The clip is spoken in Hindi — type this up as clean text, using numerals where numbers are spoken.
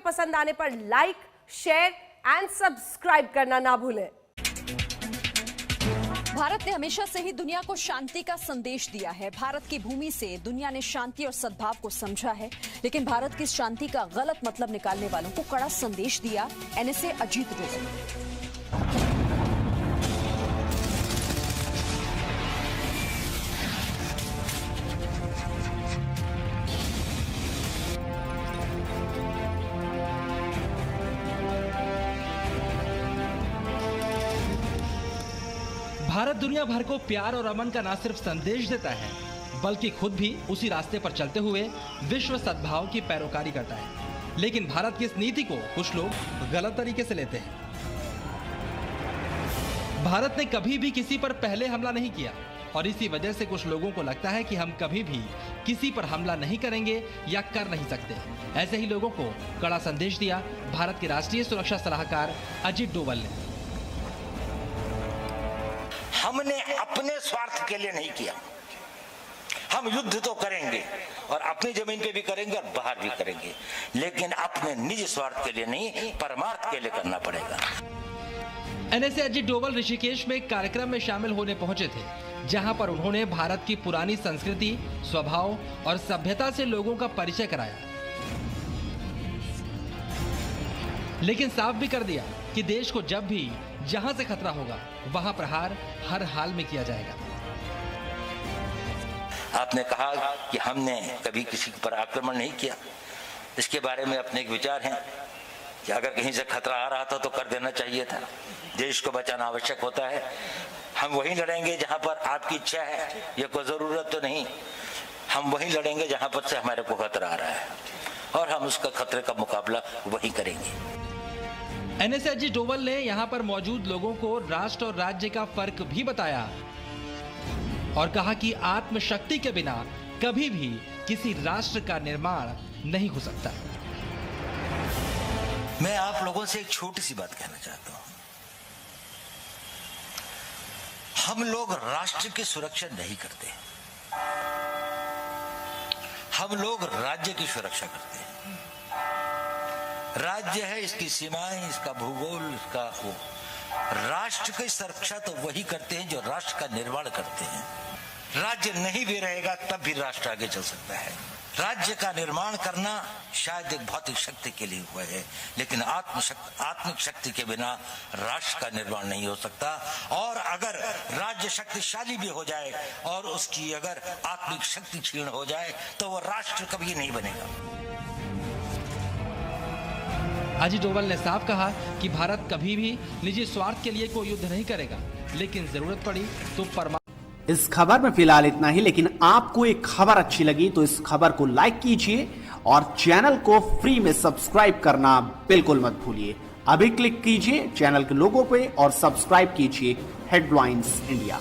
पसंद आने पर लाइक, शेयर एंड सब्सक्राइब करना ना भूलें। भारत ने हमेशा से ही दुनिया को शांति का संदेश दिया है। भारत की भूमि से दुनिया ने शांति और सद्भाव को समझा है, लेकिन भारत की शांति का गलत मतलब निकालने वालों को कड़ा संदेश दिया एनएसए अजीत डोभाल। भारत दुनिया भर को प्यार और अमन का न सिर्फ संदेश देता है, बल्कि खुद भी उसी रास्ते पर चलते हुए विश्व सद्भाव की पैरोकारी करता है। लेकिन भारत की इस नीति को कुछ लोग गलत तरीके से लेते हैं। भारत ने कभी भी किसी पर पहले हमला नहीं किया और इसी वजह से कुछ लोगों को लगता है कि हम कभी भी किसी पर हमला नहीं करेंगे या कर नहीं सकते। ऐसे ही लोगों को कड़ा संदेश दिया भारत के राष्ट्रीय सुरक्षा सलाहकार अजीत डोभाल ने। हमने अपने स्वार्थ के लिए नहीं किया। हम युद्ध तो करेंगे और अपनी जमीन पे भी करेंगे और बाहर भी करेंगे, लेकिन अपने निजी स्वार्थ के लिए नहीं, परमार्थ के लिए करना पड़ेगा। एनएसए अजीत डोभाल ऋषिकेश में एक कार्यक्रम में शामिल होने पहुंचे थे, जहां पर उन्होंने भारत की पुरानी संस्कृति, स्वभाव और सभ्यता से लोगों का परिचय कराया, लेकिन साफ भी कर दिया कि देश को जब भी जहां से खतरा होगा वहां प्रहार हर हाल में किया जाएगा। आपने कहा कि हमने कभी किसी पर आक्रमण नहीं किया। इसके बारे में अपने एक विचार हैं कि अगर कहीं से खतरा आ रहा था तो कर देना चाहिए था। देश को बचाना आवश्यक होता है। हम वहीं लड़ेंगे जहां पर आपकी इच्छा है, ये कोई जरूरत तो नहीं। हम वहीं लड़ेंगे जहां पर से हमारे को खतरा आ रहा है और हम उसका खतरे का मुकाबला वहीं करेंगे। एनएसए अजीत डोभाल ने यहां पर मौजूद लोगों को राष्ट्र और राज्य का फर्क भी बताया और कहा कि आत्मशक्ति के बिना कभी भी किसी राष्ट्र का निर्माण नहीं हो सकता। मैं आप लोगों से एक छोटी सी बात कहना चाहता हूं। हम लोग राष्ट्र की सुरक्षा नहीं करते, हम लोग राज्य की सुरक्षा करते हैं। राज्य है, इसकी सीमाएं, इसका भूगोल, इसका वो। राष्ट्र की सुरक्षा तो वही करते हैं जो राष्ट्र का निर्माण करते हैं। राज्य नहीं भी रहेगा तब भी राष्ट्र आगे चल सकता है। राज्य का निर्माण करना शायद एक भौतिक शक्ति के लिए हुआ है, लेकिन आत्मिक शक्ति के बिना राष्ट्र का निर्माण नहीं हो सकता। और अगर राज्य शक्तिशाली भी हो जाए और उसकी अगर आत्मिक शक्ति क्षीण हो जाए तो वो राष्ट्र कभी नहीं बनेगा। अजीत डोभाल ने साफ कहा कि भारत कभी भी निजी स्वार्थ के लिए कोई युद्ध नहीं करेगा, लेकिन जरूरत पड़ी तो इस खबर में फिलहाल इतना ही, लेकिन आपको एक खबर अच्छी लगी तो इस खबर को लाइक कीजिए और चैनल को फ्री में सब्सक्राइब करना बिल्कुल मत भूलिए। अभी क्लिक कीजिए चैनल के लोगो पे और सब्सक्राइब कीजिए हेडलाइंस इंडिया।